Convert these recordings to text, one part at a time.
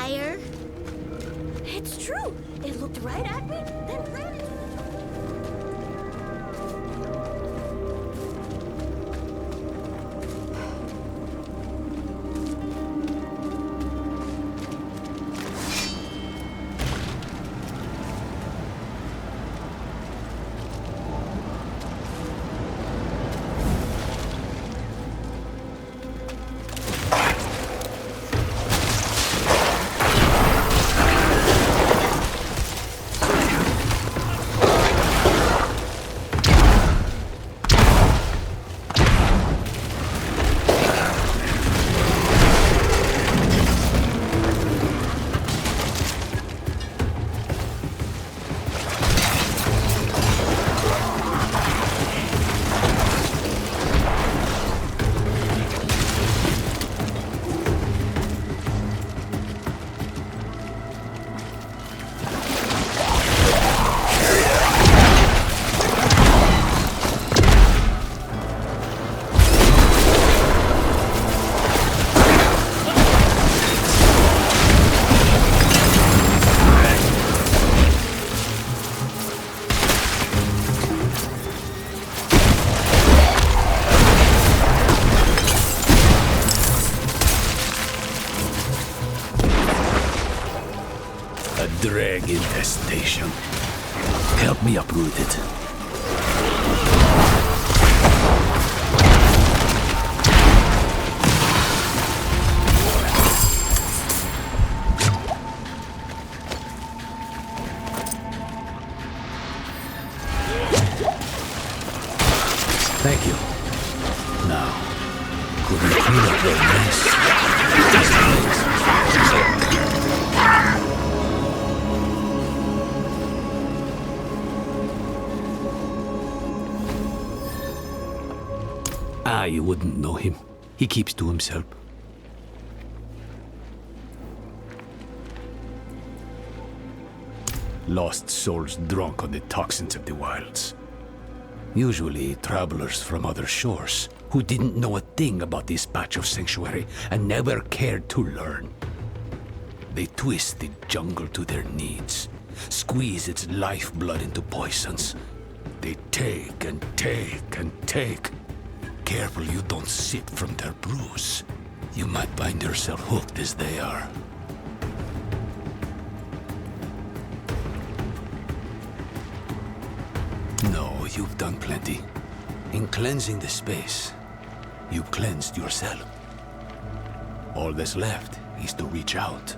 fire? It's true. It looked right at me, then ran into drag infestation. Help me uproot it. Thank you. Now, could we clean up the mess? You wouldn't know him. He keeps to himself. Lost souls drunk on the toxins of the wilds. Usually travelers from other shores who didn't know a thing about this patch of sanctuary and never cared to learn. They twist the jungle to their needs, squeeze its lifeblood into poisons. They take and take and take. Careful you don't sip from their brews. You might find yourself hooked as they are. No, you've done plenty. In cleansing the space, you've cleansed yourself. All that's left is to reach out.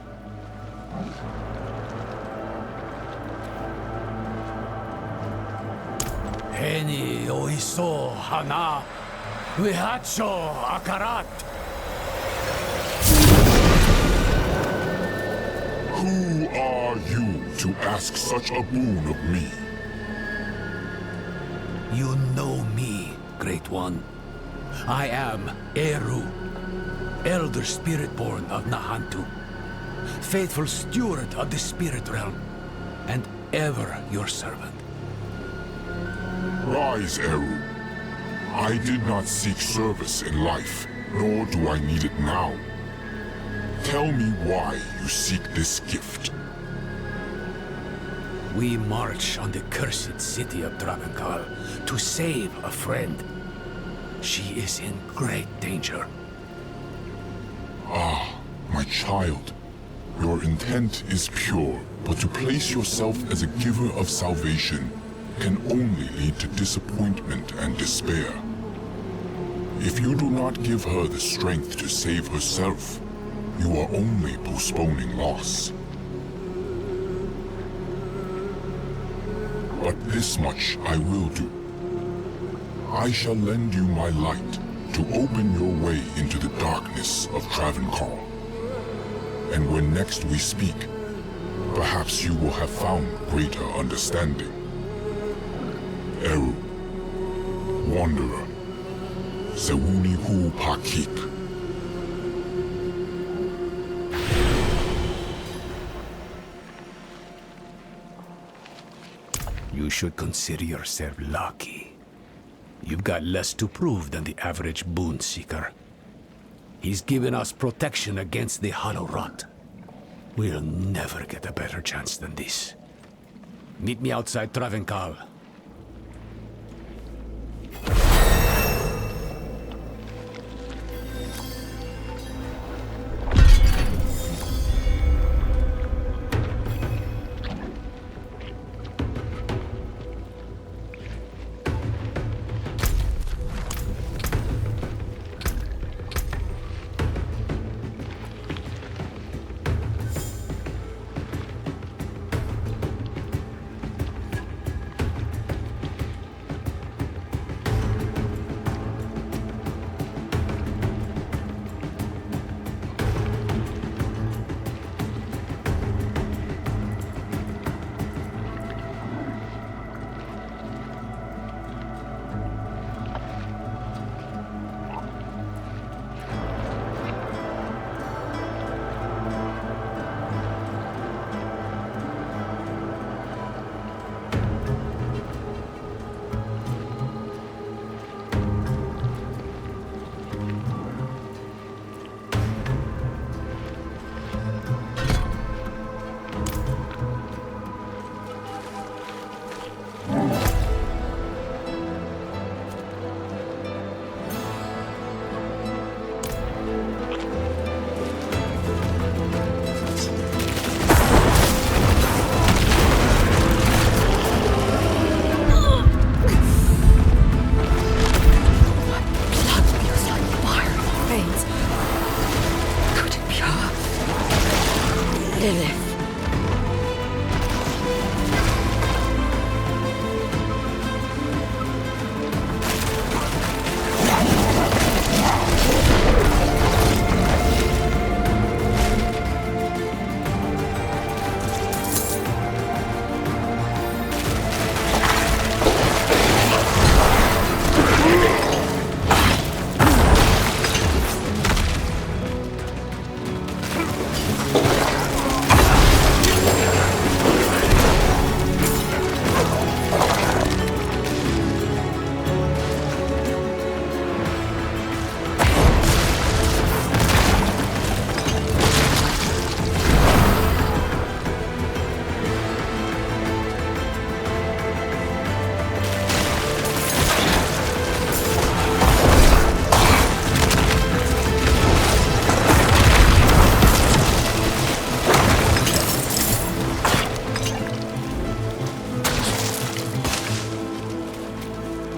Heni oiso hana. Vihacho akarat. Who are you to ask such a boon of me? You know me, Great One. I am Eru, Elder Spirit-born of Nahantu, faithful steward of the Spirit Realm, and ever your servant. Rise, Eru. I did not seek service in life, nor do I need it now. Tell me why you seek this gift. We march on the cursed city of Dravenkal to save a friend. She is in great danger. Ah, my child. Your intent is pure, but to place yourself as a giver of salvation can only lead to disappointment and despair. If you do not give her the strength to save herself, you are only postponing loss. But this much I will do. I shall lend you my light to open your way into the darkness of Travenkal. And when next we speak, perhaps you will have found greater understanding. Eru, Wanderer, Sewuni Hu Pakik. You should consider yourself lucky. You've got less to prove than the average boon seeker. He's given us protection against the Hollow Rot. We'll never get a better chance than this. Meet me outside Travenkal.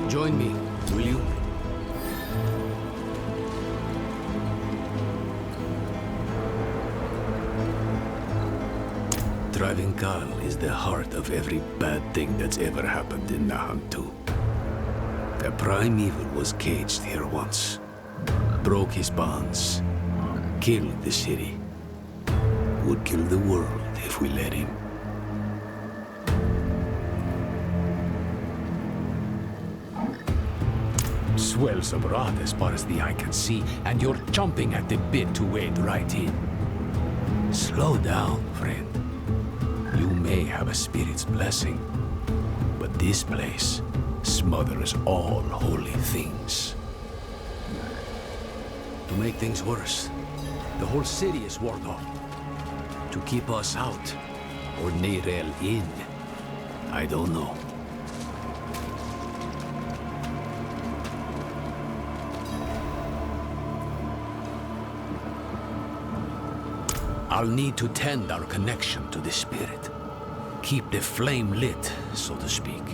Join me, will you? Travenkal is the heart of every bad thing that's ever happened in Nahantu. The primeval was caged here once, broke his bonds, killed the city, would kill the world if we let him. Swells of rot as far as the eye can see, and you're chomping at the bit to wade right in. Slow down, friend. You may have a spirit's blessing, but this place smothers all holy things. To make things worse, the whole city is walled off. To keep us out, or Neirel in, I don't know. I'll need to tend our connection to the spirit. Keep the flame lit, so to speak.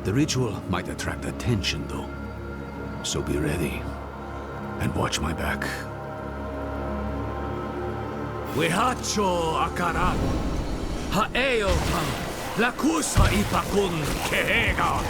The ritual might attract attention, though. So be ready. And watch my back. Wihacho akaran. Haeo pa. Lakusa ipakun kehega.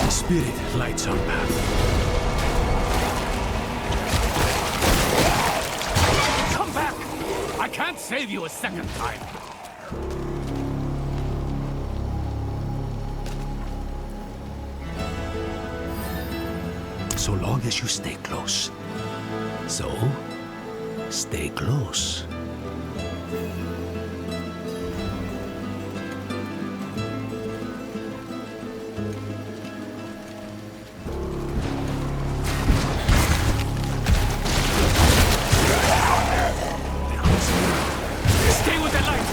Spirit lights our path. Come back! I can't save you a second time. so long as you stay close. So, stay close. Stay with the light!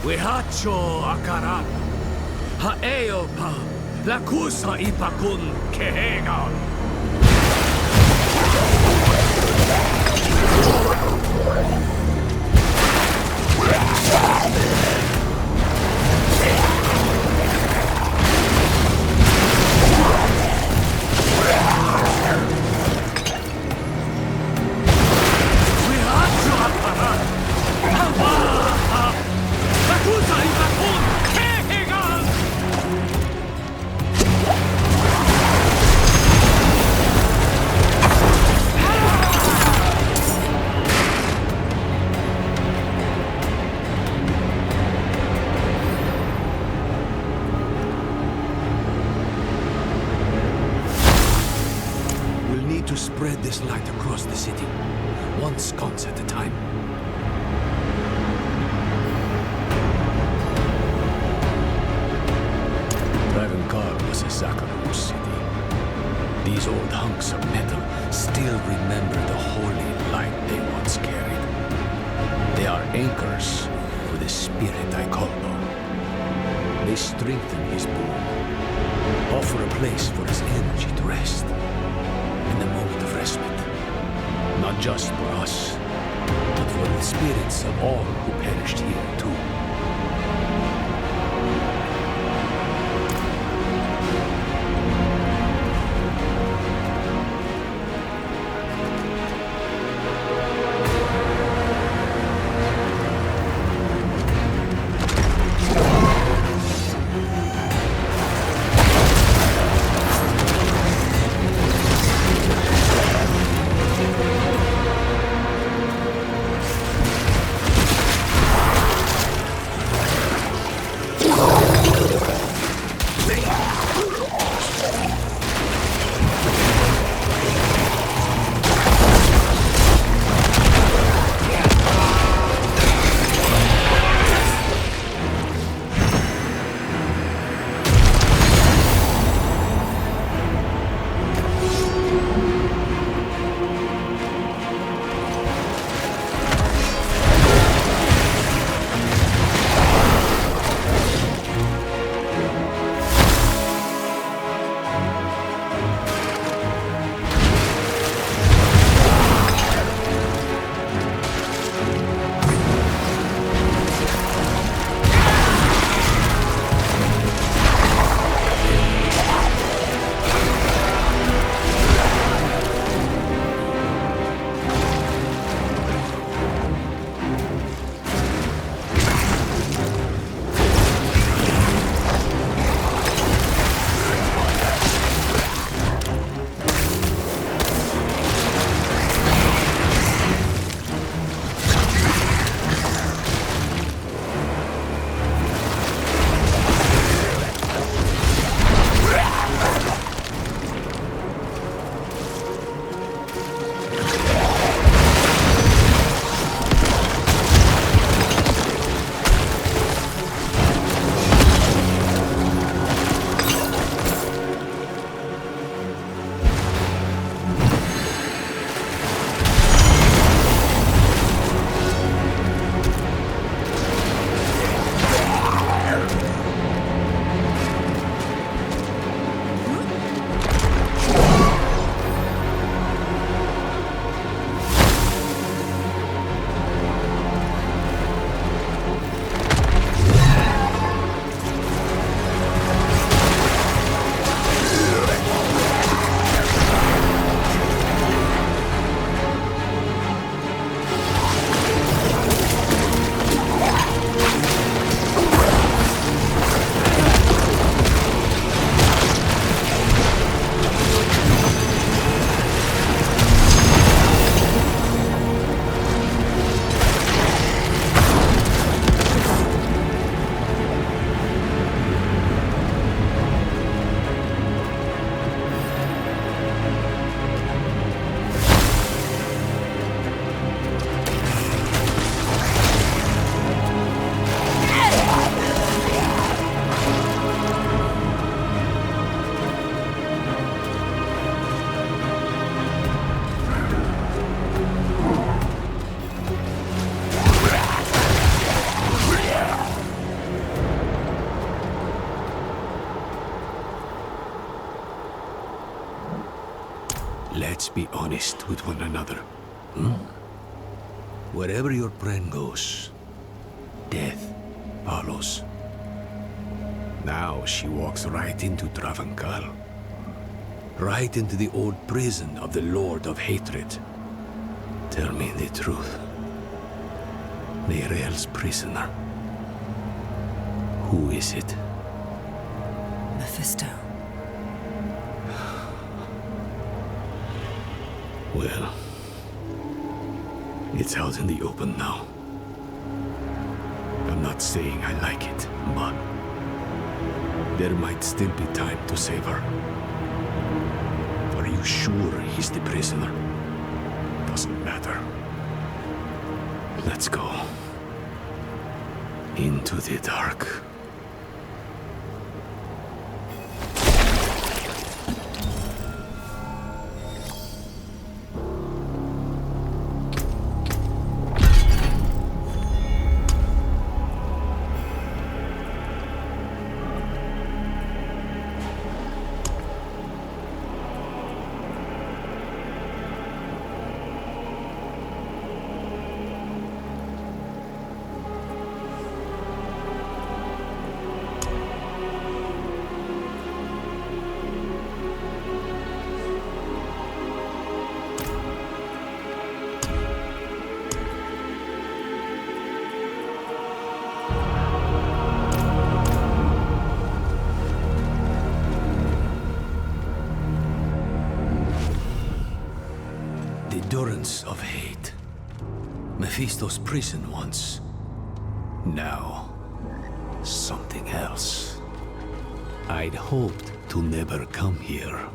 Wehacho akaran. Haeo pa. Lakusa ipakun kehegan. Wehacho akaran. Hawa. Lakusa ipakun kehegan. We'll need to spread this light across the city, one sconce at a time. Dravenkar was a Zakhar's city. These old hunks of metal still remember the holy light they once carried. They are anchors for the spirit I call them. They strengthen his boom, offer a place for his energy to rest, in a moment of respite. Not just for us, but for the spirits of all who perished here too. Let's be honest with one another. Hmm? Wherever your friend goes, death follows. Now she walks right into Travancal. Right into the old prison of the Lord of Hatred. Tell me the truth. Neirel's prisoner. Who is it? Mephisto. Well, it's out in the open now. I'm not saying I like it, but there might still be time to save her. Are you sure he's the prisoner? Doesn't matter. Let's go. Into the dark. Endurance of hate. Mephisto's prison once. Now, something else. I'd hoped to never come here.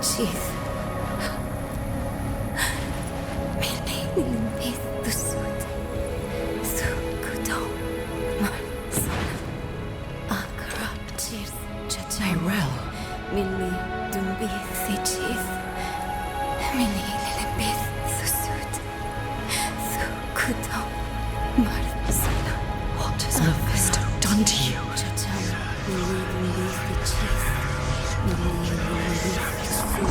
Teeth. Tyrell. Milli dumbi thichith. Milli lilibith thusut. Thukudo marsana. What has Mephisto done to you? Chacham. Milli dumbi thichith. Milli lilibith thusut.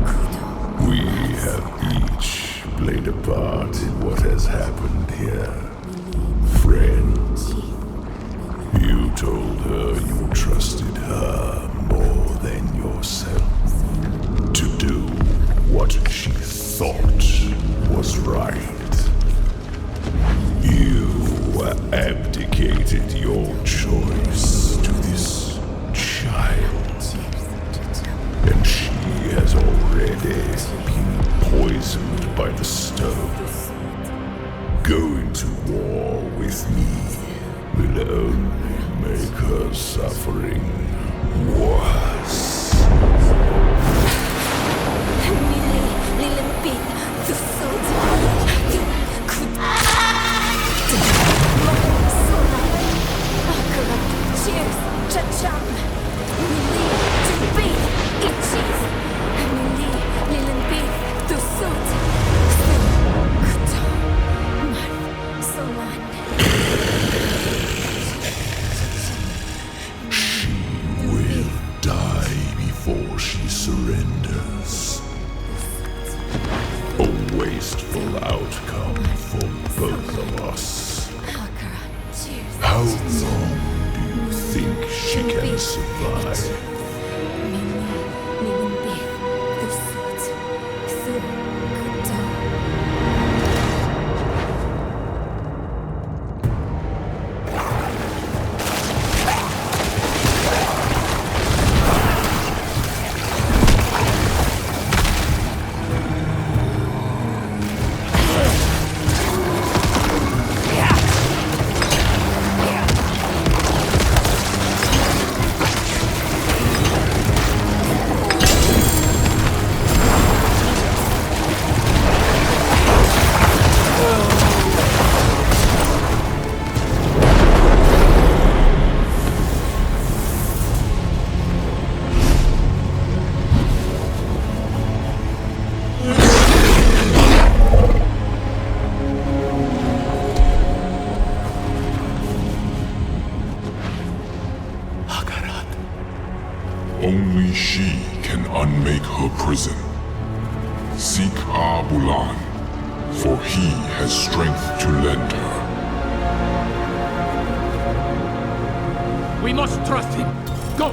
Thukudo. We have each played a part in what has happened here. Friend, you told her you trusted her more than yourself to do what she thought was right. You abdicated your choice to this child, and she has already been poisoned by the stone. Going to war with me will only make her suffering worse. Milli lilibith thusut. Thukudo. Marsana. Akara. Cheers. Chacham. Milli dumbi thichith. Milli lilibith thusut. Thukudo. Marsana. Will die before she surrenders. A wasteful outcome for both of us. Akara. Cheers. How long do you think she can survive? Milli lilibith thusut. Thukudo. Only she can unmake her prison. Seek Abulan, for he has strength to lend her. We must trust him. Go!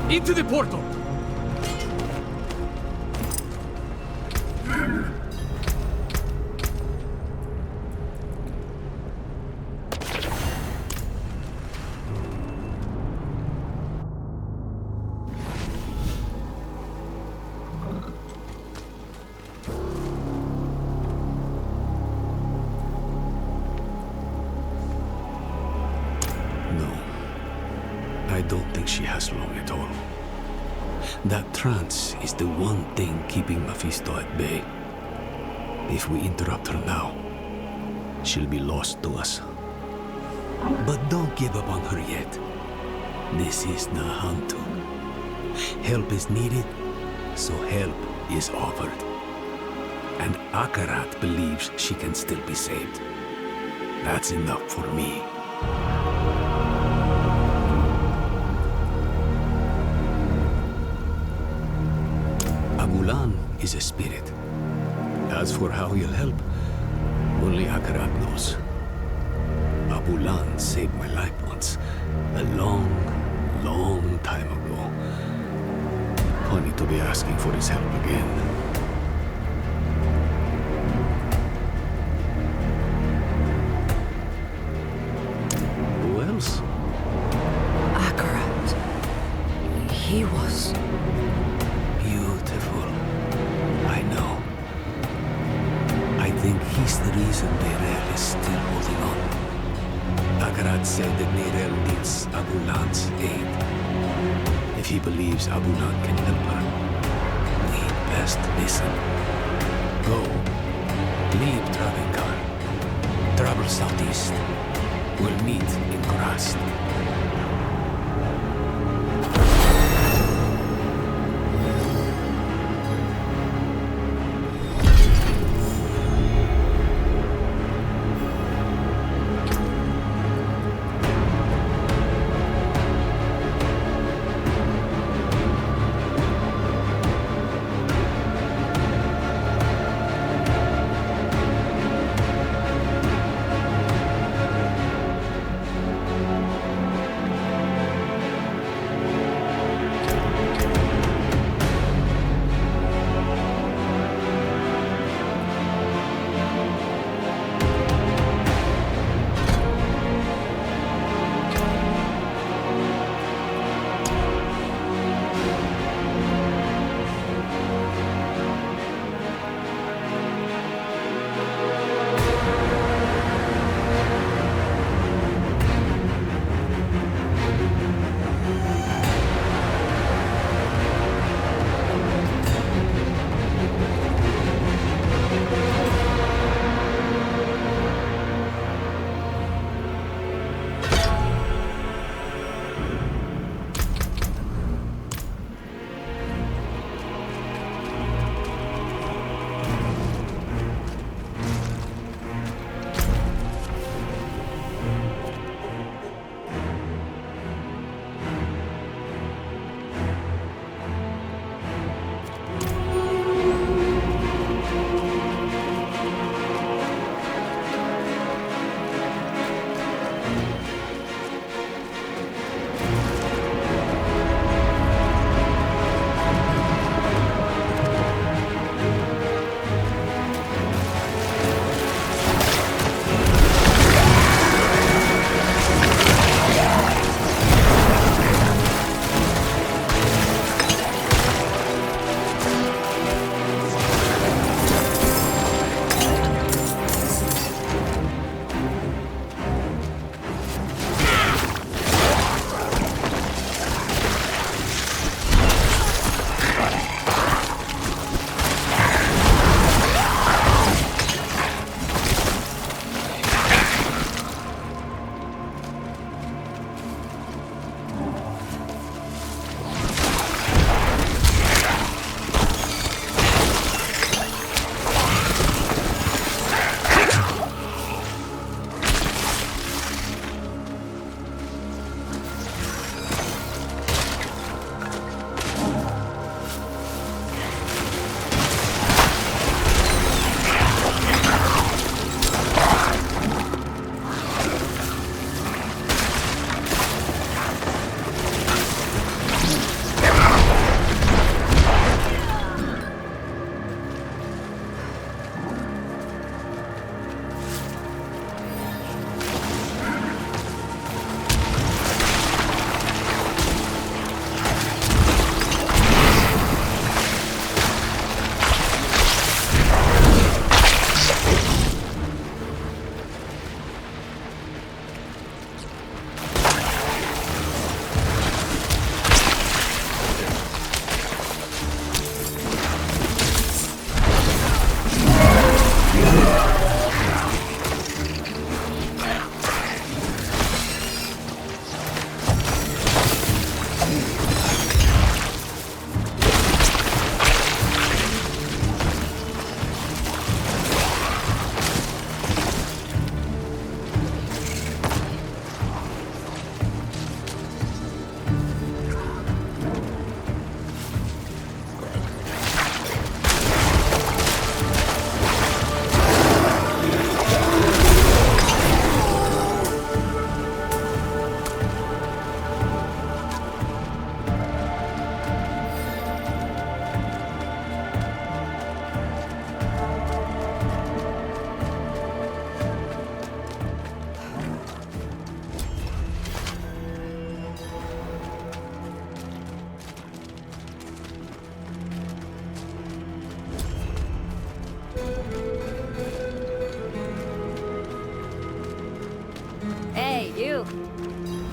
Into the portal! No. I don't think she has long at all. That trance is the one thing keeping Mephisto at bay. If we interrupt her now, she'll be lost to us. But don't give up on her yet. This is Nahantu. Help is needed, so help is offered. And Akarat believes she can still be saved. That's enough for me. Abulan is a spirit. As for how he'll help, only Akarat knows. Abulan saved my life once, a long, long time ago. Funny to be asking for his help again. Who else? Akarat. He was... Beautiful. I know. I think he's the reason Nerel is still holding on. Akarat said that Nerel needs Abulan's aid. If he believes Abulan can help her, Just listen. Go. Leave Travenkar. Travel southeast. We'll meet in Kurast.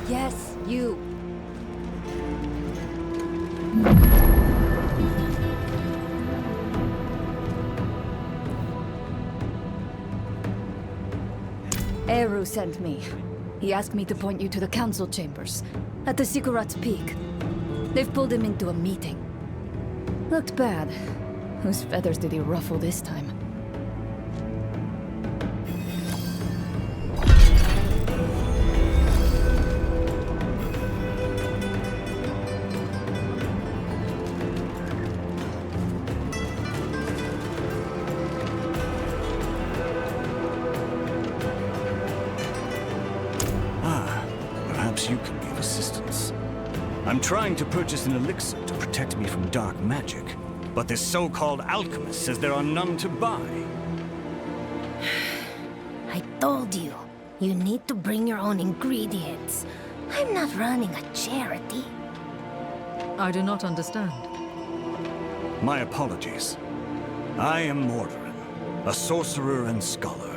Yes, you. who sent me. He asked me to point you to the council chambers, at the Sikurat's Peak. They've pulled him into a meeting. Looked bad. Whose feathers did he ruffle this time? Perhaps you can be of assistance. I'm trying to purchase an elixir to protect me from dark magic, but this so-called alchemist says there are none to buy. I told you, you need to bring your own ingredients. I'm not running a charity. I do not understand. My apologies. I am Mordorin, a sorcerer and scholar.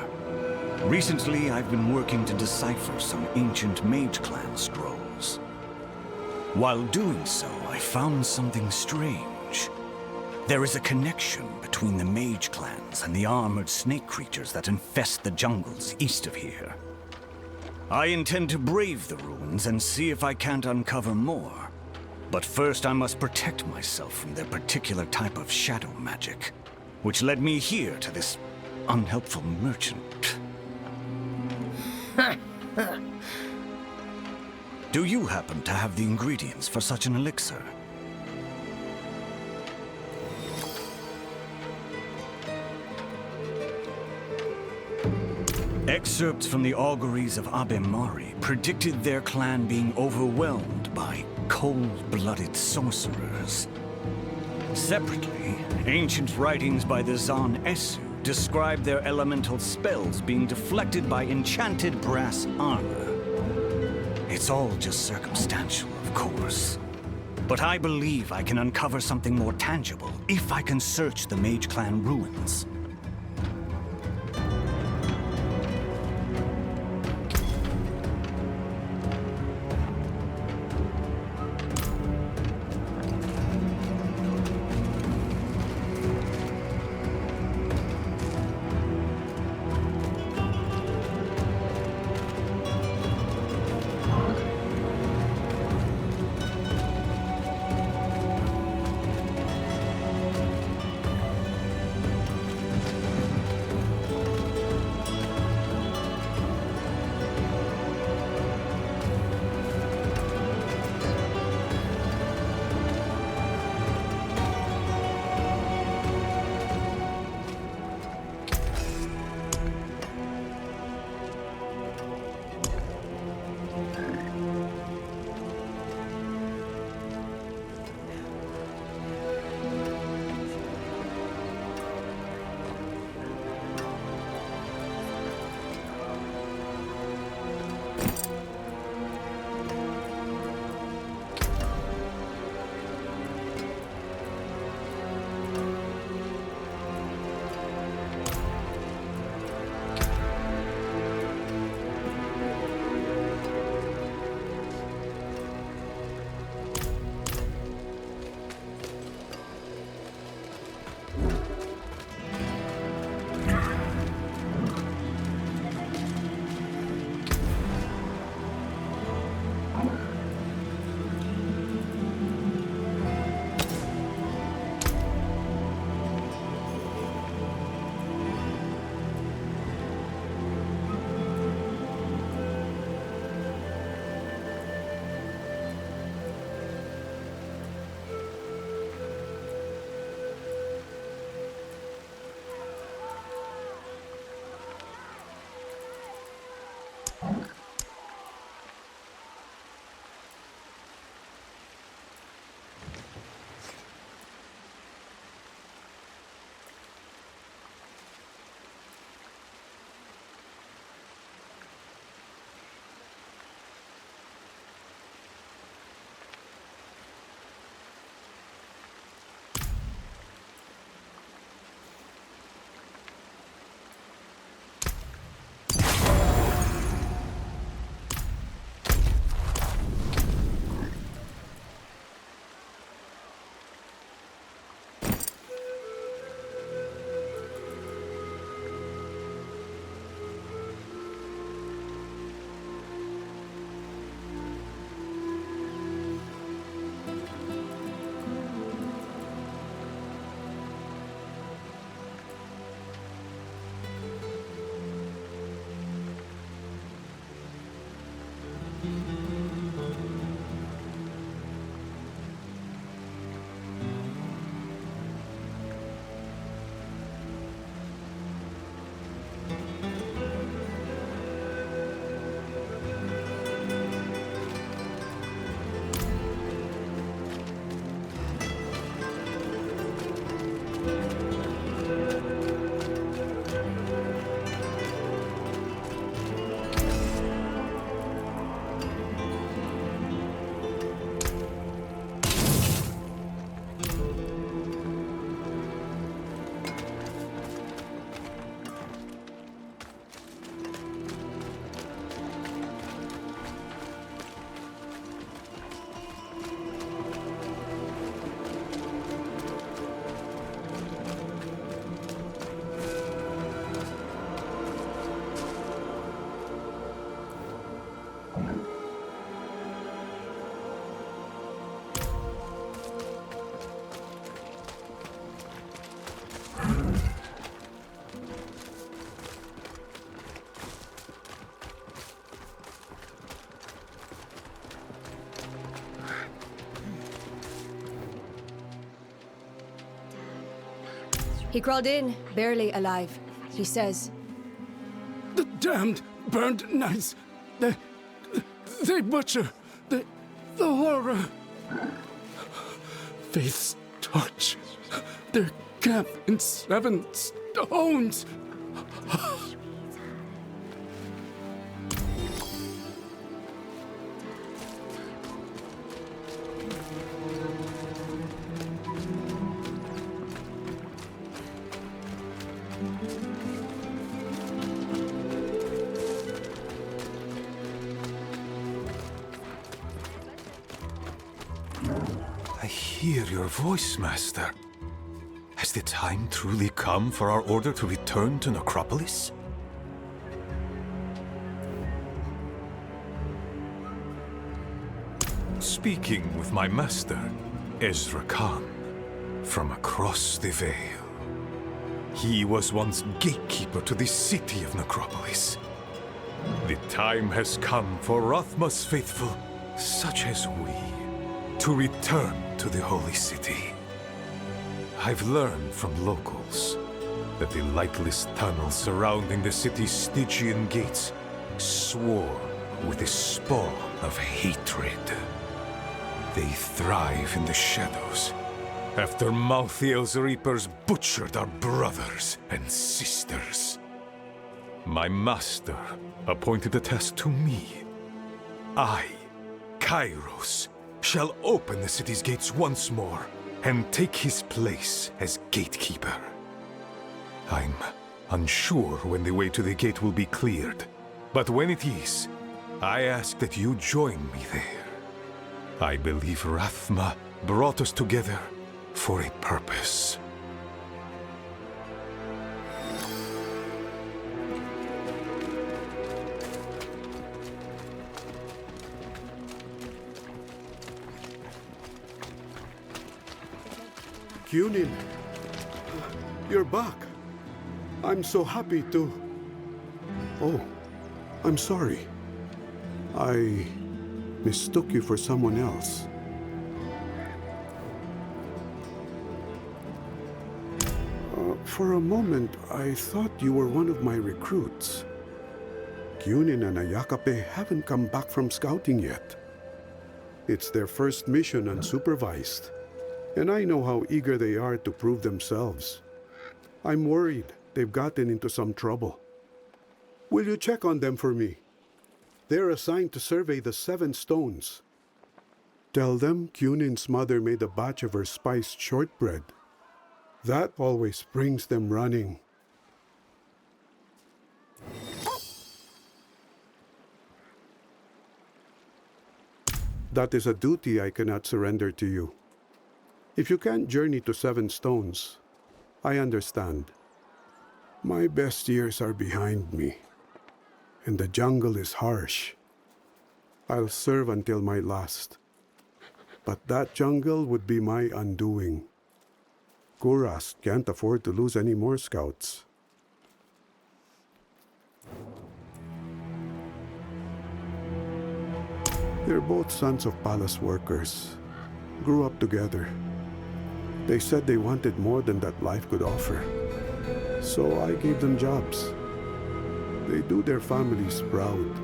Recently, I've been working to decipher some ancient Mage Clan scrolls. While doing so, I found something strange. There is a connection between the Mage Clans and the armored snake creatures that infest the jungles east of here. I intend to brave the ruins and see if I can't uncover more. But first I must protect myself from their particular type of shadow magic, which led me here to this unhelpful merchant. Do you happen to have the ingredients for such an elixir? Excerpts from the auguries of Abemari predicted their clan being overwhelmed by cold-blooded sorcerers. Separately, ancient writings by the Zan Esu describe their elemental spells being deflected by enchanted brass armor. It's all just circumstantial, of course. But I believe I can uncover something more tangible if I can search the Mage Clan ruins. He crawled in, barely alive. He says, The damned, burned knights. They butcher. The horror. Faith's torch. Their camp in 7 stones. I hear your voice, Master. Has the time truly come for our order to return to Necropolis? Speaking with my master, Ezra Khan, from across the Veil. He was once gatekeeper to the city of Necropolis. The time has come for Rathma's faithful, such as we, to return to the Holy City. I've learned from locals that the lightless tunnels surrounding the city's Stygian gates swarm with the spawn of hatred. They thrive in the shadows, after Malthael's reapers butchered our brothers and sisters. My master appointed a task to me. I, Kairos, shall open the city's gates once more and take his place as gatekeeper. I'm unsure when the way to the gate will be cleared, but when it is, I ask that you join me there. I believe Rathma brought us together for a purpose. Yunin, you're back. I'm so happy to... Oh, I'm sorry. I mistook you for someone else. For a moment, I thought you were one of my recruits. Yunin and Ayakape haven't come back from scouting yet. It's their first mission unsupervised. And I know how eager they are to prove themselves. I'm worried they've gotten into some trouble. Will you check on them for me? They're assigned to survey the 7 stones. Tell them Kunin's mother made a batch of her spiced shortbread. That always brings them running. That is a duty I cannot surrender to you. If you can't journey to 7 stones, I understand. My best years are behind me, and the jungle is harsh. I'll serve until my last. But that jungle would be my undoing. Kuras can't afford to lose any more scouts. They're both sons of palace workers. Grew up together. They said they wanted more than that life could offer. So I gave them jobs. They do their families proud.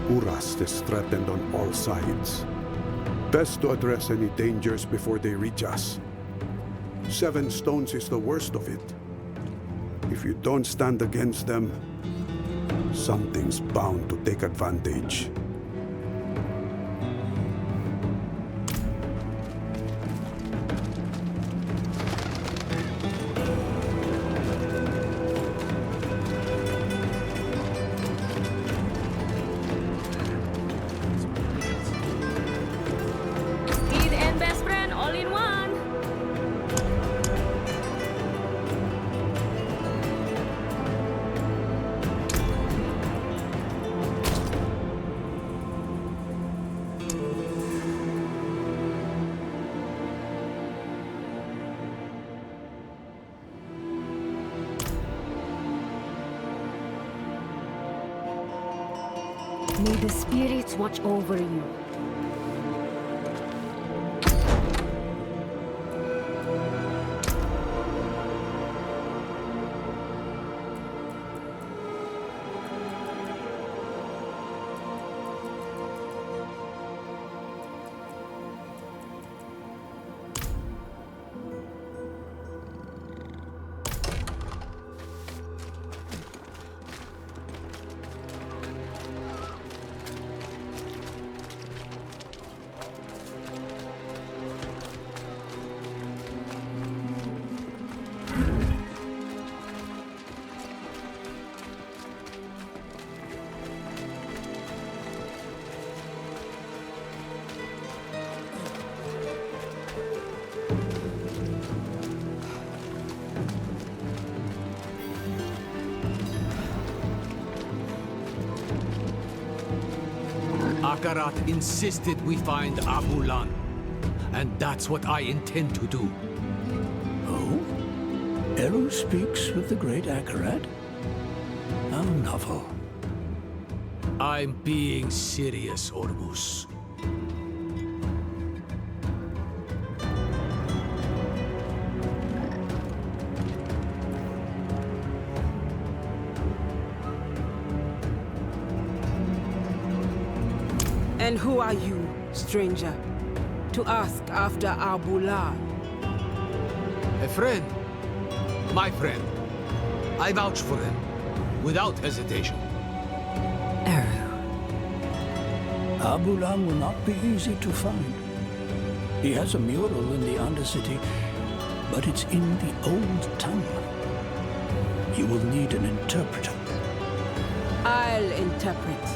Urast is threatened on all sides. Best to address any dangers before they reach us. 7 stones is the worst of it. If you don't stand against them, something's bound to take advantage. Speed and best friend all in one. May the spirits watch over you. Akarat insisted we find Abulan. And that's what I intend to do. Oh? Eru speaks with the great Akarat? How novel. I'm being serious, Ormus. And who are you, stranger, to ask after Abulan? A friend. My friend. I vouch for him, without hesitation. Eru. Abulan will not be easy to find. He has a mural in the Undercity, but it's in the old tongue. You will need an interpreter. I'll interpret.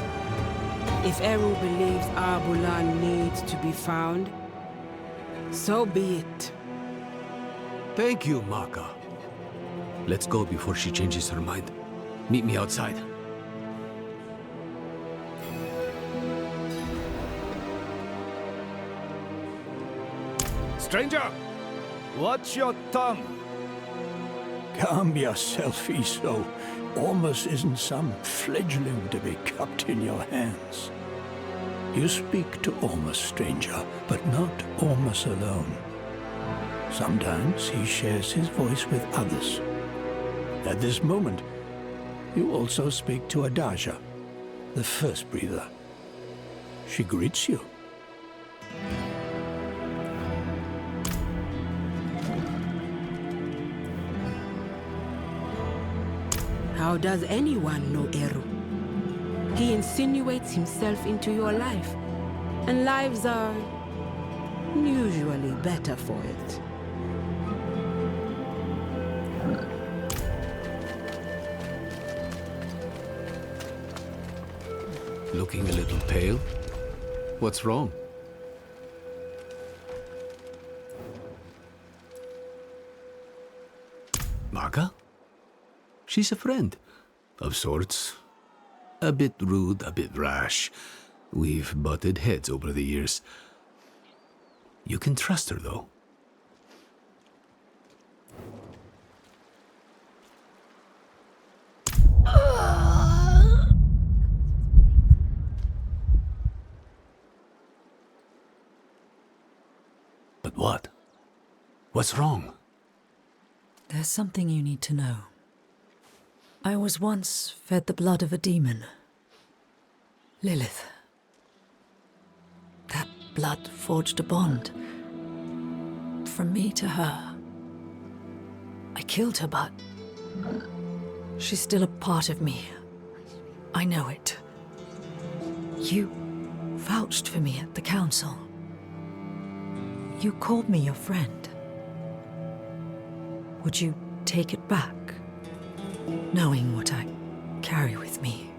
If Eru believes Abulan needs to be found, so be it. Thank you, Maka. Let's go before she changes her mind. Meet me outside. Stranger! Watch your tongue! Calm yourself, Iso. Ormus isn't some fledgling to be cupped in your hands. You speak to Ormus, stranger, but not Ormus alone. Sometimes he shares his voice with others. At this moment, you also speak to Adaja, the first breather. She greets you. How does anyone know Eru? He insinuates himself into your life, and lives are usually better for it. Looking a little pale? What's wrong? Maka? She's a friend. Of sorts. A bit rude, a bit rash. We've butted heads over the years. You can trust her, though. But what? What's wrong? There's something you need to know. I was once fed the blood of a demon. Lilith. That blood forged a bond. From me to her. I killed her, but she's still a part of me. I know it. You vouched for me at the council. You called me your friend. Would you take it back? Knowing what I carry with me.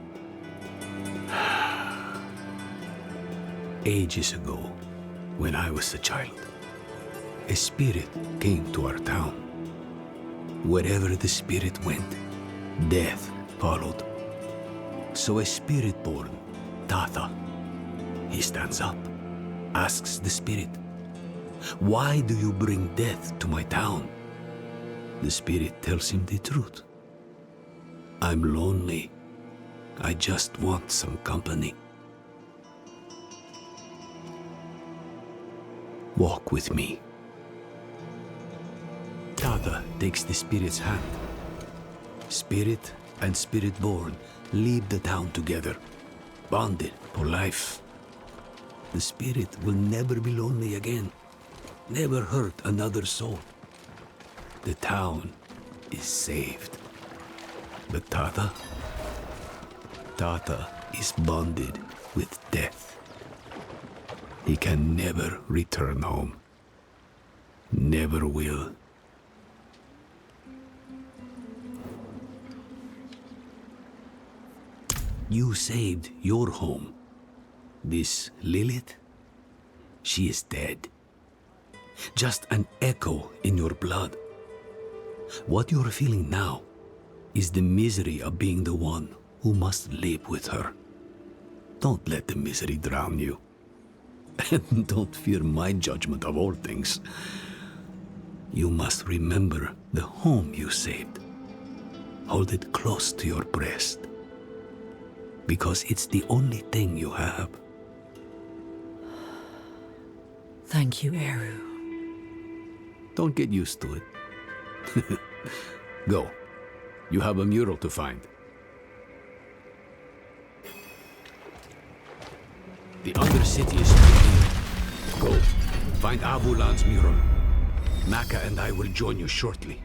Ages ago, when I was a child, a spirit came to our town. Wherever the spirit went, death followed. So a spirit born, Tata, he stands up, asks the spirit, "Why do you bring death to my town?" The spirit tells him the truth. "I'm lonely. I just want some company. Walk with me." Tata takes the spirit's hand. Spirit and spirit-born leave the town together, bonded for life. The spirit will never be lonely again, never hurt another soul. The town is saved. But Tata is bonded with death. He can never return home. Never will. You saved your home. This Lilith, she is dead. Just an echo in your blood. What you're feeling now is the misery of being the one who must live with her. Don't let the misery drown you. And don't fear my judgment of all things. You must remember the home you saved. Hold it close to your breast. Because it's the only thing you have. Thank you, Eru. Don't get used to it. Go. You have a mural to find. The Undercity is right here. Go. Find Abulan's mural. Naka and I will join you shortly.